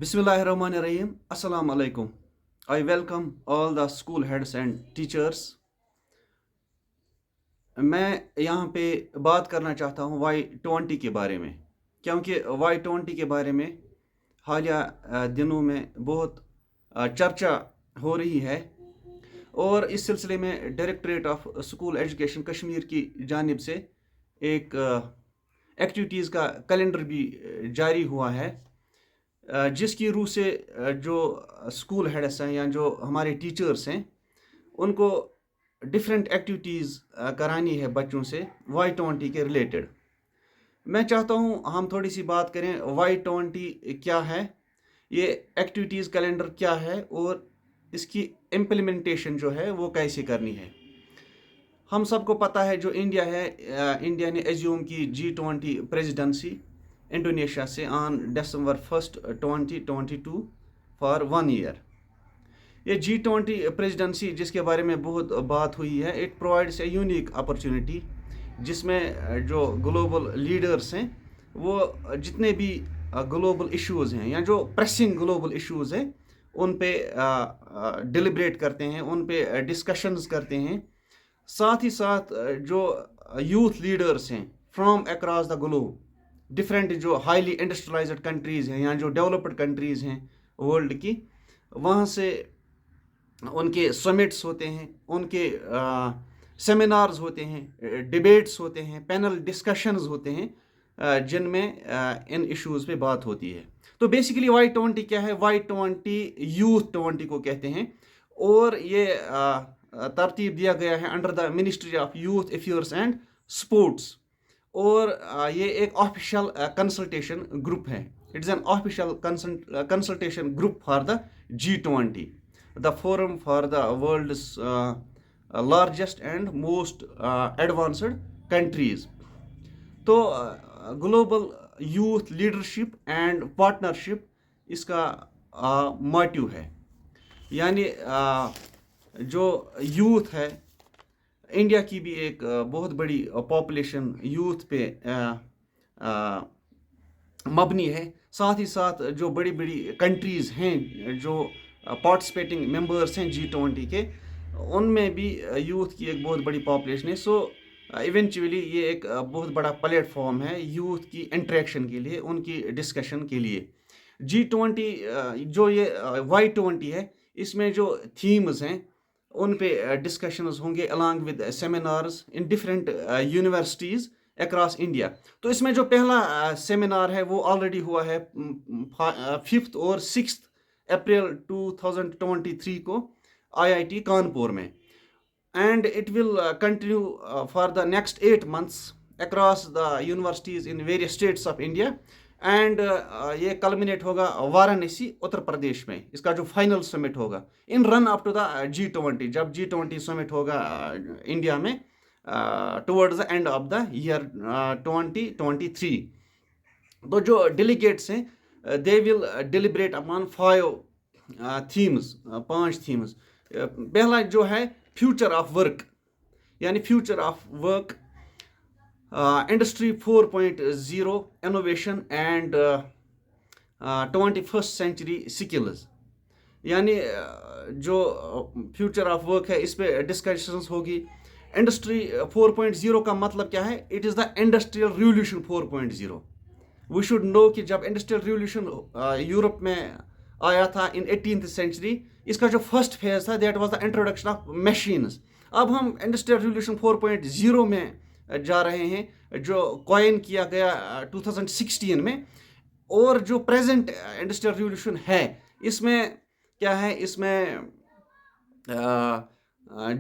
Bismillahirrahmanirrahim. Assalamu alaikum. I welcome all the school heads and teachers. मैं यहाँ पे बात करना चाहता हूँ Y20 के बारे में, क्योंकि Y20 के बारे में हालिया दिनों में बहुत चर्चा हो रही है और इस सिलसिले में directorate of school education Kashmir की जानिब से एक एक्टिविटीज़ का कैलेंडर भी जारी हुआ है, जिसकी रूह से जो स्कूल हेड्स हैं या जो हमारे टीचर्स हैं उनको डिफरेंट एक्टिविटीज़ करानी है बच्चों से Y20 के रिलेटेड। मैं चाहता हूँ हम थोड़ी सी बात करें Y20 क्या है, ये एक्टिविटीज़ कैलेंडर क्या है और इसकी इम्प्लीमेंटेशन जो है वो कैसे करनी है। हम सबको पता है जो इंडिया है, इंडिया ने एज्यूम की G20 प्रेसिडेंसी इंडोनेशिया से on December 1st 2022 for 1 year. ये G20 प्रेसिडेंसी जिसके बारे में बहुत बात हुई है, it provides a unique opportunity जिसमें जो ग्लोबल लीडर्स हैं वो जितने भी ग्लोबल इश्यूज़ हैं या जो प्रेसिंग ग्लोबल इश्यूज़ हैं उन पे डिलिब्रेट करते हैं, उन पे डिस्कशंस करते हैं। साथ ही साथ जो यूथ लीडर्स हैं from across the globe, different जो हाईली इंडस्ट्रियलाइज्ड कंट्रीज़ हैं या जो डेवलप्ड कंट्रीज़ हैं वर्ल्ड की, वहाँ से उनके समिट्स होते हैं, उनके सेमिनार्स होते हैं, डिबेट्स होते हैं, पैनल डिस्कशंस होते हैं जिनमें इन इश्यूज़ पे बात होती है। तो बेसिकली Y20 क्या है? Y20 यूथ 20 को कहते हैं और ये तरतीब दिया गया है under the ministry of youth affairs and sports और ये एक ऑफिशियल कंसल्टेशन ग्रुप है। It's an official consultation group for the G20, the forum for the world's largest and most advanced countries. तो global youth leadership and partnership इसका motive है, यानी जो youth है, इंडिया की भी एक बहुत बड़ी पॉपुलेशन यूथ पे मबनी है। साथ ही साथ जो बड़ी बड़ी कंट्रीज़ हैं जो पार्टिसिपेटिंग मेंबर्स हैं G20 के, उनमें भी यूथ की एक बहुत बड़ी पॉपुलेशन है। सो इवेंचुअली ये एक बहुत बड़ा प्लेटफॉर्म है यूथ की इंटरेक्शन के लिए, उनकी डिस्कशन के लिए। G20 जो ये Y20 है, इसमें जो थीम्स हैं उन पे डिस्कशंस होंगे along with seminars in different universities across India. तो इसमें जो पहला सेमिनार है वो ऑलरेडी हुआ है 5th और 6th अप्रैल 2023 को IIT कानपुर में, and it will continue for the next 8 months across the universities in various states of India and ये कल्मिनेट होगा वाराणसी उत्तर प्रदेश में। इसका जो फाइनल समिट होगा in run up to the G20, जब G20 समिट होगा इंडिया में towards the end of the year 2023। तो जो डेलीगेट्स हैं they will deliberate upon 5 themes, 5 themes. पहला जो है फ्यूचर ऑफ वर्क, यानी future of work, industry 4.0, innovation and 21st century skills. यानी जो फ्यूचर ऑफ वर्क है इस पे डिस्कशंस होगी। इंडस्ट्री 4.0 का मतलब क्या है? It is the industrial revolution 4.0। We should know कि जब इंडस्ट्रियल रिवोल्यूशन यूरोप में आया था इन 18th सेंचुरी, इसका जो फर्स्ट फेज था that was the introduction of machines. अब हम इंडस्ट्रियल रिवोल्यूशन 4.0 में जा रहे हैं जो कॉइन किया गया 2016 में। और जो प्रेजेंट इंडस्ट्रियल रिवोल्यूशन है इसमें क्या है? इसमें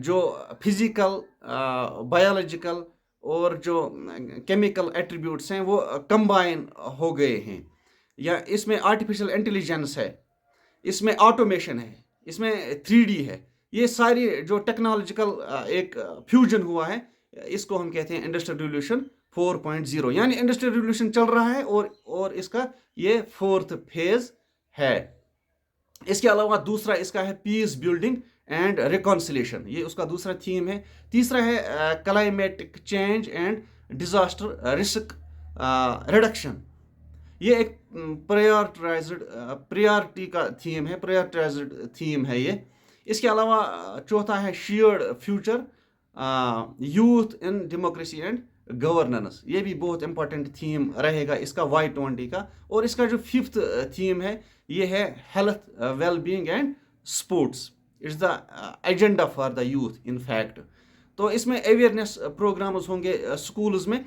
जो फिजिकल, बायोलॉजिकल और जो केमिकल एट्रीब्यूट्स हैं वो कंबाइन हो गए हैं, या इसमें आर्टिफिशियल इंटेलिजेंस है, इसमें ऑटोमेशन है, इसमें 3D है। ये सारी जो टेक्नोलॉजिकल एक फ्यूजन हुआ है, इसको हम कहते हैं इंडस्ट्रियल रिवोल्यूशन 4.0। यानी इंडस्ट्रियल रिवोल्यूशन चल रहा है और इसका ये 4th फेज है। इसके अलावा दूसरा इसका है पीस बिल्डिंग एंड रिकॉन्सिलेशन, ये उसका दूसरा थीम है। तीसरा है climatic change and disaster risk reduction. یہ ایک پریارٹی کا تھیم ہے، پریارٹائزڈ تھیم ہے یہ. اس کے علاوہ چوتھا ہے shared future youth in democracy and governance. یہ بھی بہت امپورٹنٹ تھیم رہے گا اس کا Y20 کا. اور اس کا جو ففتھ تھیم ہے یہ ہے health well being and sports. It's the agenda for the youth in fact. تو اس میں اویئرنیس پروگرامز ہوں گے اسکولز میں.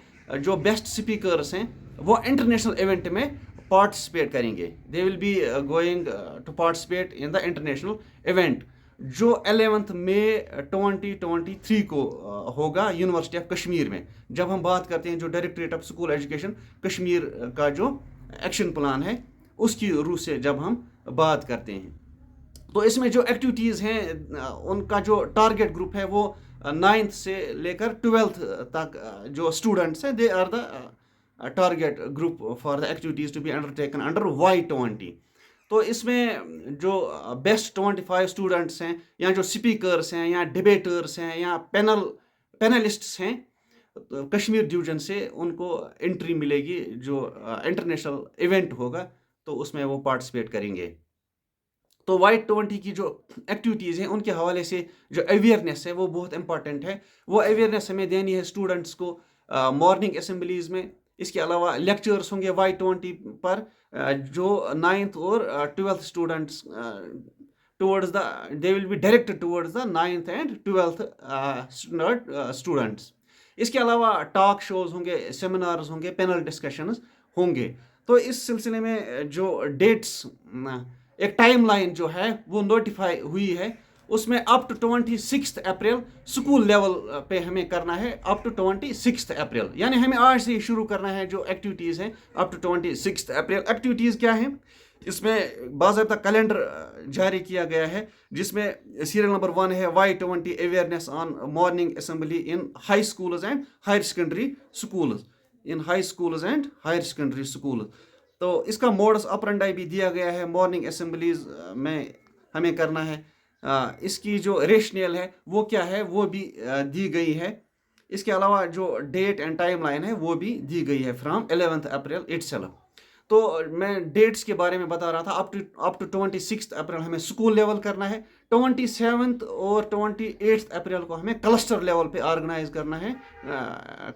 جو بیسٹ اسپیکرس ہیں وہ انٹرنیشنل ایونٹ میں پارٹیسپیٹ کریں گے. They will be going to participate in the international event جو 11 مئی 2023 کو ہوگا یونیورسٹی آف کشمیر میں. جب ہم بات کرتے ہیں جو directorate of school education Kashmir کا جو ایکشن پلان ہے اس کی روح سے جب ہم بات کرتے ہیں تو اس میں جو ایکٹیویٹیز ہیں ان کا جو ٹارگیٹ گروپ ہے وہ 9th سے لے کر 12th تک جو اسٹوڈنٹس ہیں they are the target group for the activities to be undertaken under Y20. تو اس میں جو بیسٹ 25 اسٹوڈنٹس ہیں یا جو اسپیکرس ہیں یا ڈبیٹرس ہیں یا پینلسٹس ہیں کشمیر ڈویژن سے ان کو انٹری ملے گی جو انٹرنیشنل ایونٹ ہوگا تو اس میں وہ پارٹیسپیٹ کریں گے. تو Y20 کی جو ایکٹیویٹیز ہیں ان کے حوالے سے جو اویئرنیس ہے وہ بہت امپورٹنٹ ہے. وہ اویئرنیس ہمیں دینی ہے اسٹوڈنٹس کو مارننگ اسمبلیز میں. اس کے علاوہ لیکچرس ہوں گے Y20 پر جو 9th اور 12th students towards the they will be directed towards the 9th and 12th students. اس کے علاوہ ٹاک شوز ہوں گے، سیمینارز ہوں گے، پینل ڈسکشنز ہوں گے. تو اس سلسلے میں جو ڈیٹس ایک ٹائم لائن جو ہے وہ نوٹیفائی ہوئی ہے اس میں up to 26 April school level پہ ہمیں کرنا ہے. اپ ٹو 26 اپریل یعنی ہمیں آج سے ہی شروع کرنا ہے جو ایکٹیویٹیز ہیں اپ ٹو 26 اپریل. ایکٹیویٹیز کیا ہیں؟ اس میں باضابطہ کیلنڈر جاری کیا گیا ہے جس میں سیریل نمبر 1 ہے Y20 awareness on morning assembly in high schools and higher secondary schools. تو اس کا موڈس اپرنڈائی بھی دیا گیا ہے. مارننگ اسمبلیز میں ہمیں کرنا ہے. اس کی جو ریشنیل ہے وہ کیا ہے وہ بھی دی گئی ہے. اس کے علاوہ جو ڈیٹ اینڈ ٹائم لائن ہے وہ بھی دی گئی ہے فرام 11 اپریل اٹ سیلف. تو میں ڈیٹس کے بارے میں بتا رہا تھا. اپ ٹو 26 اپریل ہمیں اسکول لیول کرنا ہے. 27 اور 28 اپریل کو ہمیں کلسٹر لیول پہ آرگنائز کرنا ہے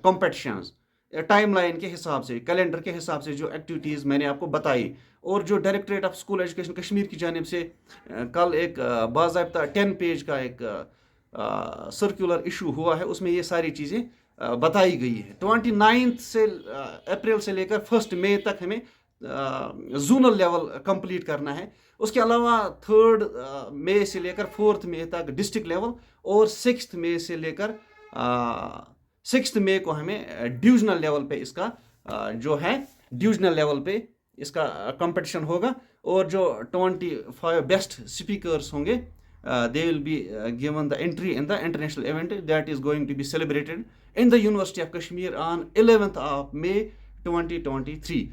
کمپٹیشنز. ٹائم لائن کے حساب سے، کیلنڈر کے حساب سے جو ایکٹیویٹیز میں نے آپ کو بتائی. اور جو directorate of school education Kashmir کی جانب سے کل ایک باضابطہ 10 پیج کا ایک سرکولر ایشو ہوا ہے اس میں یہ ساری چیزیں بتائی گئی ہے. 29 اپریل سے لے کر 1 مئی تک ہمیں زونل لیول کمپلیٹ کرنا ہے. اس کے علاوہ 3 مئی سے لے کر 4 مئی تک ڈسٹرکٹ لیول اور 6 مئی سے لے کر 6 مئی کو ہمیں ڈویژنل لیول پہ اس کا جو ہے ڈویژنل لیول پہ اس کا کمپٹیشن ہوگا. اور جو 25 بیسٹ اسپیکرس ہوں گے they will be given the entry in the international event that is going to be celebrated in the University of Kashmir on 11th of May 2023.